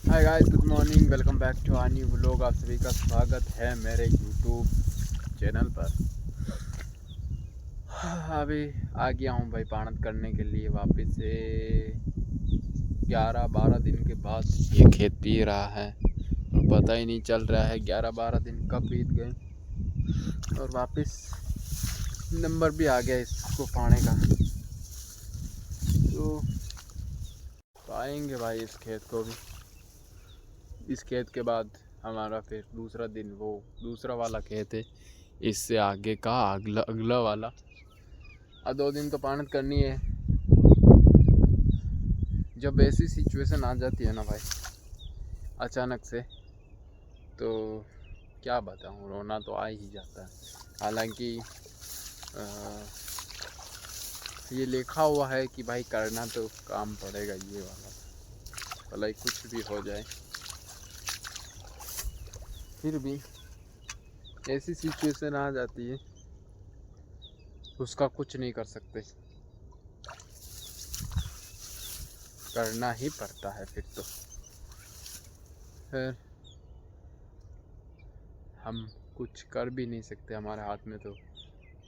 Hi guys, good morning, welcome back to our new vlog. आप सभी का स्वागत है मेरे यूट्यूब चैनल पर। अभी आ गया हूँ भाई पाणत करने के लिए वापस से। 11-12 दिन के बाद ये खेत पी रहा है और पता ही नहीं चल रहा है 11-12 दिन कब बीत गए और वापस नंबर भी आ गया इसको पाने का। तो पाएंगे भाई इस खेत को भी। इस खेत के बाद हमारा फिर दूसरा दिन वो दूसरा वाला खेत है, इससे आगे का अगला अगला वाला। अब 2 दिन तो पाणत करनी है। जब ऐसी सिचुएशन आ जाती है ना भाई अचानक से, तो क्या बताऊँ, रोना तो आ ही जाता है। हालांकि ये लिखा हुआ है कि भाई करना तो काम पड़ेगा ये वाला, भले कुछ भी हो जाए। फिर भी ऐसी सिचुएशन आ जाती है, उसका कुछ नहीं कर सकते, करना ही पड़ता है। फिर तो फिर हम कुछ कर भी नहीं सकते, हमारे हाथ में तो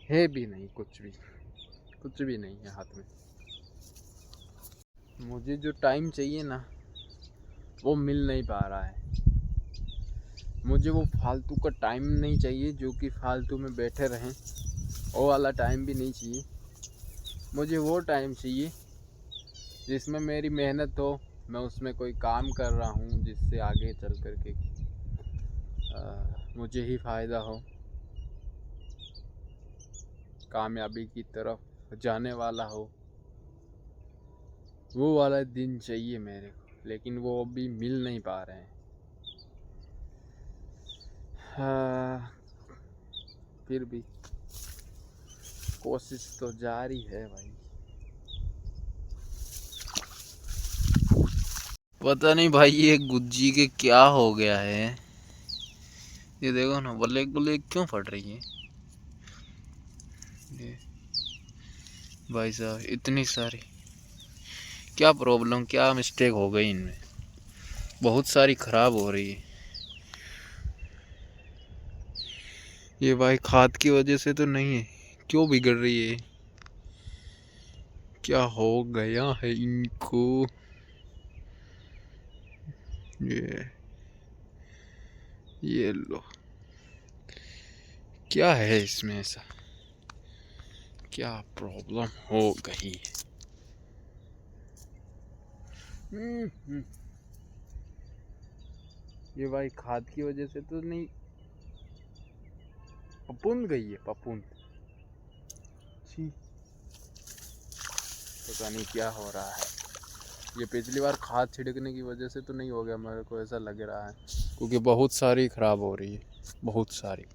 है भी नहीं, कुछ भी नहीं है हाथ में। मुझे जो टाइम चाहिए ना वो मिल नहीं पा रहा है। मुझे वो फालतू का टाइम नहीं चाहिए जो कि फालतू में बैठे रहें, वो वाला टाइम भी नहीं चाहिए। मुझे वो टाइम चाहिए जिसमें मेरी मेहनत हो, मैं उसमें कोई काम कर रहा हूँ जिससे आगे चल कर के मुझे ही फ़ायदा हो, कामयाबी की तरफ जाने वाला हो। वो वाला दिन चाहिए मेरे को, लेकिन वो अभी मिल नहीं पा रहे हैं। फिर भी कोशिश तो जारी है भाई। पता नहीं भाई ये गुज्जी के क्या हो गया है। ये देखो ना, ब्लैक ब्लैक क्यों फट रही है ये भाई साहब, इतनी सारी। क्या प्रॉब्लम, क्या मिस्टेक हो गई इनमें, बहुत सारी खराब हो रही है। ये भाई खाद की वजह से तो नहीं है, क्यों बिगड़ रही है, क्या हो गया है इनको। ये लो, क्या है इसमें ऐसा, क्या प्रॉब्लम हो गई है। ये भाई खाद की वजह से तो नहीं, पपुंद गई है, पपुंद। पता नहीं क्या हो रहा है। ये पिछली बार खाद छिड़कने की वजह से तो नहीं हो गया, मेरे को ऐसा लग रहा है, क्योंकि बहुत सारी खराब हो रही है, बहुत सारी।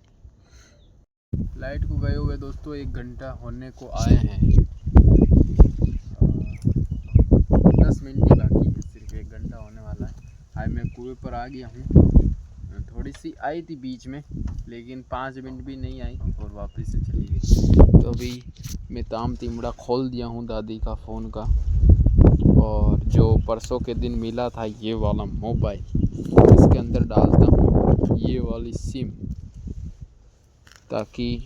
लाइट को गए हुए दोस्तों 1 घंटा होने को आए हैं। 10 मिनट ही बाकी है, सिर्फ 1 घंटा होने वाला है। आज मैं कुएं पर आ गया हूँ। थोड़ी सी आई थी बीच में, लेकिन 5 मिनट भी नहीं आई और वापस से चली गई। तो अभी मैं ताम तिमड़ा खोल दिया हूँ दादी का फ़ोन का, और जो परसों के दिन मिला था ये वाला मोबाइल, इसके अंदर डालता हूँ ये वाली सिम, ताकि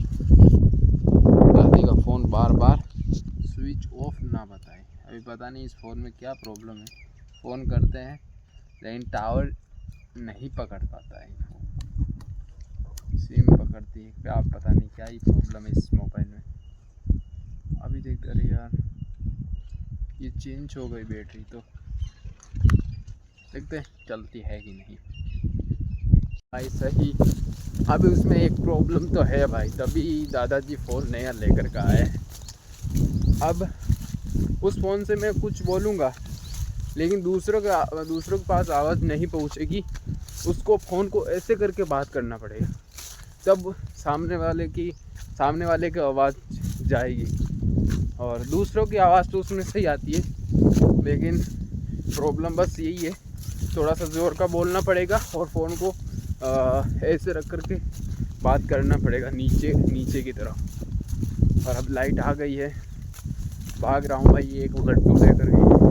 दादी का फ़ोन बार बार स्विच ऑफ ना बताए। अभी पता नहीं इस फ़ोन में क्या प्रॉब्लम है, फ़ोन करते हैं लेकिन टावर नहीं पकड़ पाता है, सिम पकड़ती है क्या, पता नहीं क्या ही प्रॉब्लम है इस मोबाइल में। अभी देखते रहे यार, ये चेंज हो गई बैटरी, तो देखते हैं चलती है कि नहीं भाई। सही, अभी उसमें एक प्रॉब्लम तो है भाई, तभी दादाजी फ़ोन नया लेकर के आए। अब उस फ़ोन से मैं कुछ बोलूँगा लेकिन दूसरों के पास आवाज़ नहीं पहुँचेगी। उसको फ़ोन को ऐसे करके बात करना पड़ेगा, तब सामने वाले की आवाज़ जाएगी, और दूसरों की आवाज़ तो उसमें सही आती है। लेकिन प्रॉब्लम बस यही है, थोड़ा सा ज़ोर का बोलना पड़ेगा और फ़ोन को ऐसे रख कर के बात करना पड़ेगा, नीचे की तरफ। और अब लाइट आ गई है, भाग रहा हूँ भाई एक लड्डू लेकर के।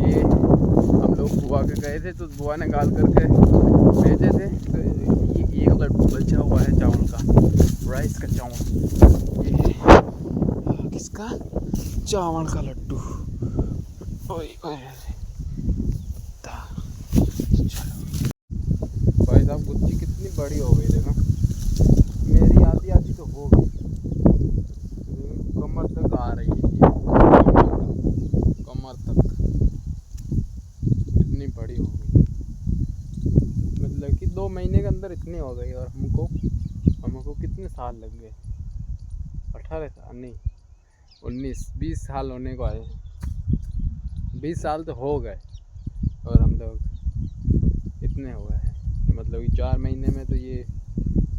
ये हम लोग लोग बुआ के गए थे तो बुआ ने गाल करके भेजे थे। तो ये एक लड्डू बचा हुआ है चावल का, राइस का चावल। ये है किसका, चावल का लड्डू। ओए ओए भाई साहब गुच्ची कितनी बड़ी हो गई देखो, मेरी आधी आधी तो हो गई, कमर तक आ रही है, कमर तक इतनी बड़ी हो गई। मतलब कि 2 महीने के अंदर इतनी हो गई। और हमको कितने साल लग गए, 18 साल नहीं 19-20 साल होने को आए, 20 साल तो हो गए और हम लोग इतने हो गए हैं। मतलब कि 4 महीने में तो ये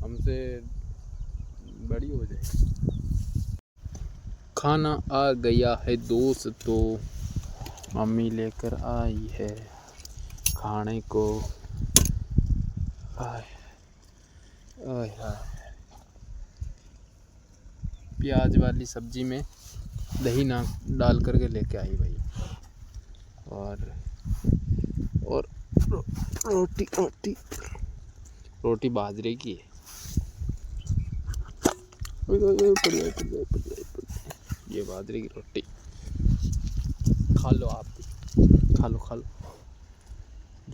हमसे बड़ी हो जाएगी। खाना आ गया है दोस्तों, मम्मी लेकर आई है खाने को। आय आय प्याज वाली सब्जी में दही ना डाल करके लेके आई भाई। और रोटी बाजरे की है। ये बाजरे की रोटी खा लो, आप भी खा लो,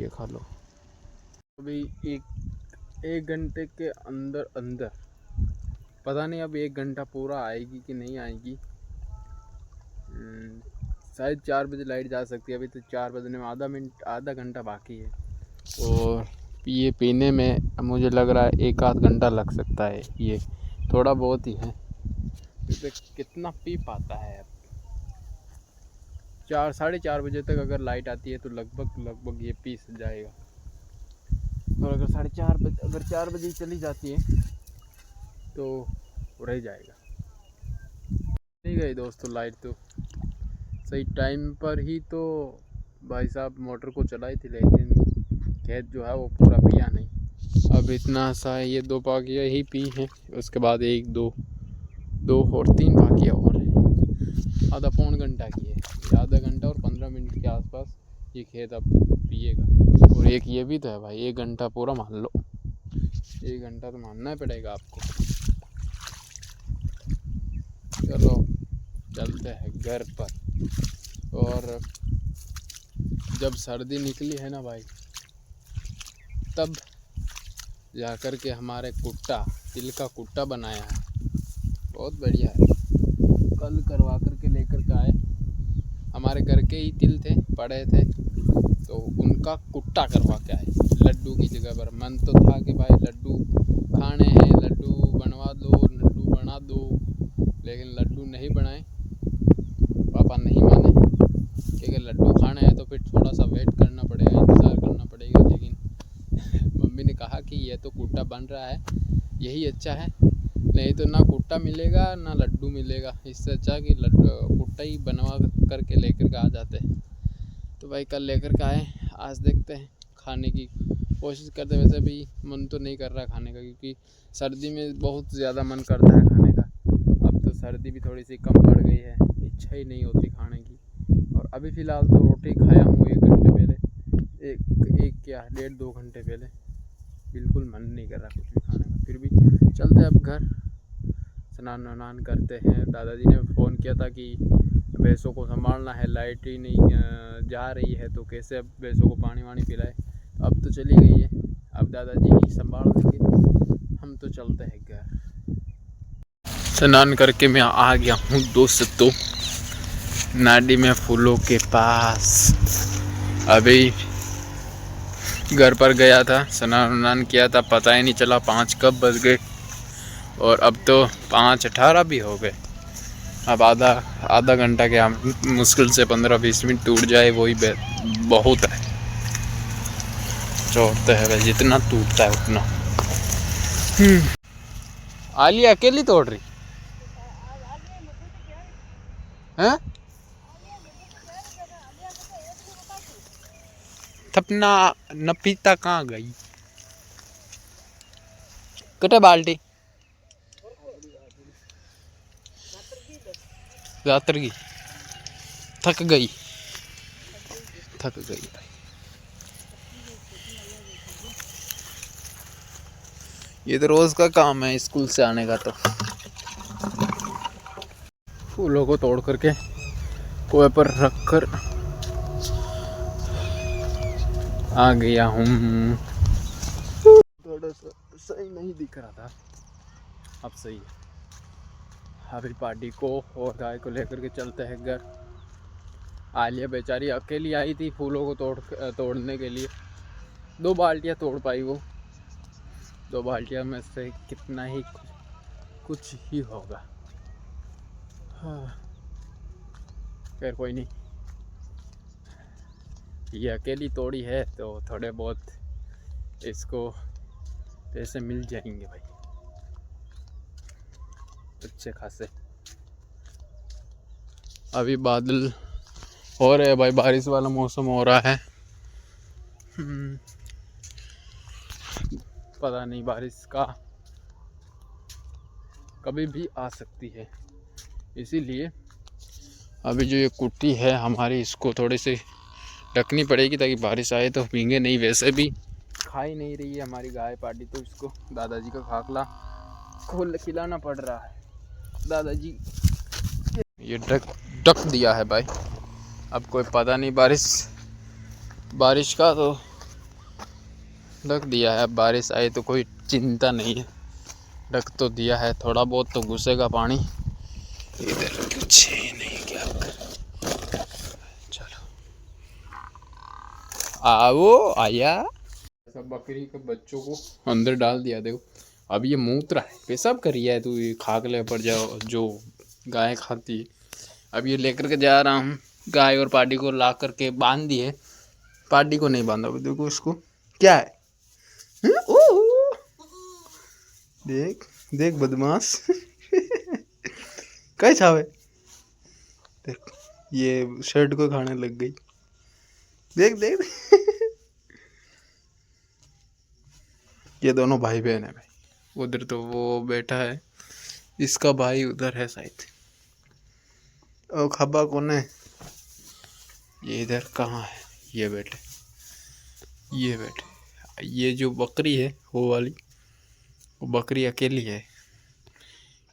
ये खा लो। अभी एक घंटे के अंदर पता नहीं, अब 1 घंटा पूरा आएगी कि नहीं आएगी। शायद 4 बजे लाइट जा सकती है। अभी तो 4 बजने में आधा घंटा बाकी है। और ये पीने में मुझे लग रहा है 1 आध घंटा लग सकता है। ये थोड़ा बहुत ही है, कितना पी पाता है। अब 4-4:30 बजे तक अगर लाइट आती है तो लगभग ये पी जाएगा। और अगर 4 बजे चली जाती है तो रह जाएगा। नहीं गई दोस्तों लाइट, तो सही टाइम पर ही तो भाई साहब मोटर को चलाई थी, लेकिन खेत जो है वो पूरा पिया नहीं। अब इतना सा है, ये 2 पाकियाँ ही पी हैं, उसके बाद 1 2 और 3 पाकियाँ और है। आधा पौन घंटा की है, आधा घंटा और 15 मिनट के आसपास ये खेत अब पिएगा। और एक ये भी तो है भाई, 1 घंटा पूरा मान लो, 1 घंटा तो मानना ही पड़ेगा आपको। चलो चलते हैं घर पर। और जब सर्दी निकली है ना भाई, तब जा कर के हमारे तिल का कुट्टा बनाया है, बहुत बढ़िया है। कल करवा कर के लेकर के आए, हमारे घर के ही तिल थे पड़े थे, तो उनका कुट्टा करवा के आए लड्डू की जगह पर। मन तो था कि भाई लड्डू खाने हैं, लड्डू बनवा दो, लड्डू बना दो, लेकिन लड्डू नहीं बनाए। पापा नहीं माने, क्योंकि लड्डू खाना है तो फिर थोड़ा सा वेट करना पड़ेगा, इंतज़ार करना पड़ेगा। लेकिन मम्मी ने कहा कि ये तो कुट्टा बन रहा है, यही अच्छा है, नहीं तो ना कुट्टा मिलेगा ना लड्डू मिलेगा। इससे अच्छा कि कुट्टा ही बनवा करके लेकर के आ जाते हैं। तो भाई कल लेकर के आए, आज देखते हैं, खाने की कोशिश करते। वैसे भी मन तो नहीं कर रहा खाने का, क्योंकि सर्दी में बहुत ज़्यादा मन करता है खाने का। अब तो सर्दी भी थोड़ी सी कम पड़ गई है, इच्छा ही नहीं होती खाने की। और अभी फ़िलहाल तो रोटी खाया हूँ 1 घंटे पहले, एक क्या 1.5-2 घंटे पहले। बिल्कुल मन नहीं कर रहा कुछ भी खाने का। फिर भी चलते अब घर, स्नान वनान करते हैं। दादाजी ने फ़ोन किया था कि भैंसों को संभालना है, लाइट ही नहीं जा रही है, तो कैसे अब भैंसों को पानी वानी पिलाए। अब तो चली गई है, अब दादाजी ही संभाल देंगे। हम तो चलते हैं घर। स्नान करके मैं आ गया हूँ दोस्तों नाडी में फूलों के पास। अभी घर पर गया था, स्नान वनान किया था, पता ही नहीं चला 5 कब बज गए। और अब तो 5:18 भी हो गए। अब आधा घंटा क्या, मुश्किल से 15-20 मिनट टूट जाए वही बहुत है। छोड़ते है भाई, जितना टूटता है उतना। आलिया अकेली तोड़ रही है? थपना नपीता कहाँ गई? कटे बाल्टी यात्री थक गई भाई। ये तो रोज का काम है स्कूल से आने का। तो फूलों को तोड़ करके कुएं पर रख कर आ गया हूँ। थोड़ा सा सही नहीं दिख रहा था, अब सही है। अभी पार्टी को और गाय को लेकर के चलते हैं घर। आलिया बेचारी अकेली आई थी फूलों को तोड़ने के लिए। 2 बाल्टियाँ तोड़ पाई वो। 2 बाल्टियाँ में से कितना ही कुछ ही होगा। हाँ, खैर कोई नहीं, ये अकेली तोड़ी है तो थोड़े बहुत इसको पैसे मिल जाएंगे भाई, अच्छे खासे। अभी बादल हो रहे हैं भाई, बारिश वाला मौसम हो रहा है। पता नहीं बारिश का कभी भी आ सकती है, इसीलिए अभी जो ये कुट्टी है हमारी, इसको थोड़ी सी ढकनी पड़ेगी ताकि बारिश आए तो भीगे नहीं। वैसे भी खा ही नहीं रही है हमारी गाय पार्टी, तो इसको दादाजी का खाकला खोल खिलाना पड़ रहा है। दादाजी ये ढक दिया है भाई। अब कोई पता नहीं बारिश का, तो ढक दिया है। अब बारिश आए तो कोई चिंता नहीं है, ढक तो दिया है। थोड़ा बहुत तो घुसेगा पानी। इधर कुछ नहीं, क्या कर। चलो आओ आया। सब बकरी के बच्चों को अंदर डाल दिया। देखो अब ये मूत्र है, पेशाब कर रही है। तू ये खाकले पर जाओ जो गाय खाती है। अब ये लेकर के जा रहा हूँ। गाय और पार्टी को ला करके बांध दिए, पार्टी को नहीं बांधा। देखो इसको क्या है। देख देख बदमाश। कई छावे, देख ये शर्ट को खाने लग गई। देख देख। ये दोनों भाई बहन है भाई। उधर तो वो बैठा है, इसका भाई उधर है शायद। ओ खब्बा कौन है ये? इधर कहाँ है? ये बैठे, ये बैठे। ये जो बकरी है वो वाली, वो बकरी अकेली है,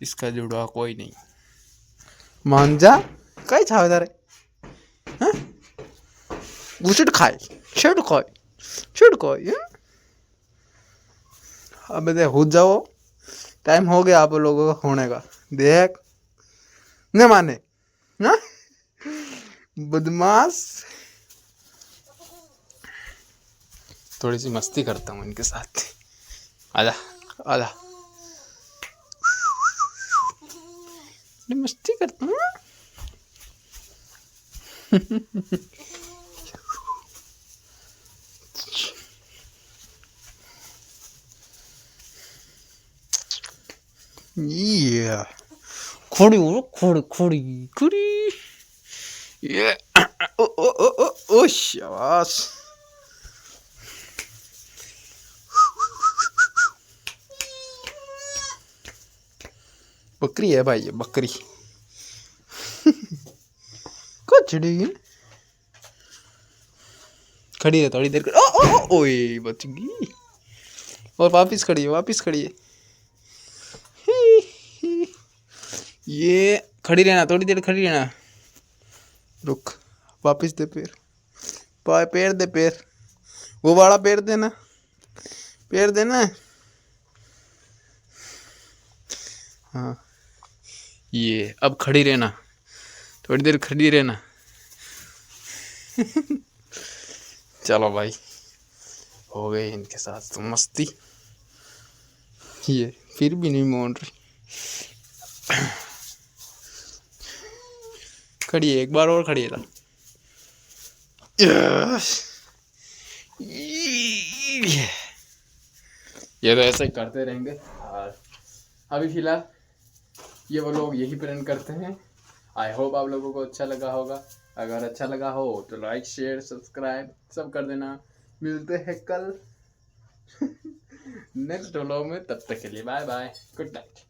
इसका जुड़वा कोई नहीं। मांझा कई छावे तारे घुसट खाए, छेड़ खाए, छेड़ खाए। अब दे हो जाओ, टाइम हो गया आप लोगों का होने का। देख न माने ना, बदमाश। थोड़ी सी मस्ती करता हूँ इनके साथ। आजा आजा, मस्ती करता हूँ। Yeah. खोड़ी हो, खोड़ी खोड़ी खोड़ी। ये ओ ओ ओ ओ ओ शाबाश। बकरी है भाई, ये बकरी। कुछ नहीं, खड़ी है थोड़ी देर कर। ओ ओ ओ ओए बच गई। और वापिस खड़ी है, वापिस खड़ी है। ये खड़ी रहना, थोड़ी देर खड़ी रहना। रुक, वापिस दे पैर, पैर दे, पैर वो वाला पैर देना, पैर देना। हाँ ये अब खड़ी रहना, थोड़ी देर खड़ी रहना। चलो भाई, हो गई इनके साथ तो मस्ती। ये फिर भी नहीं मान रही। खड़ी है, एक बार और खड़ी है। ये तो ऐसे करते रहेंगे। और अभी फिलहाल ये वो लोग यही प्लान करते हैं। आई होप आप लोगों को अच्छा लगा होगा। अगर अच्छा लगा हो तो लाइक शेयर सब्सक्राइब सब कर देना। मिलते हैं कल नेक्स्ट व्लॉग में, तब तक के लिए बाय बाय, गुड नाइट।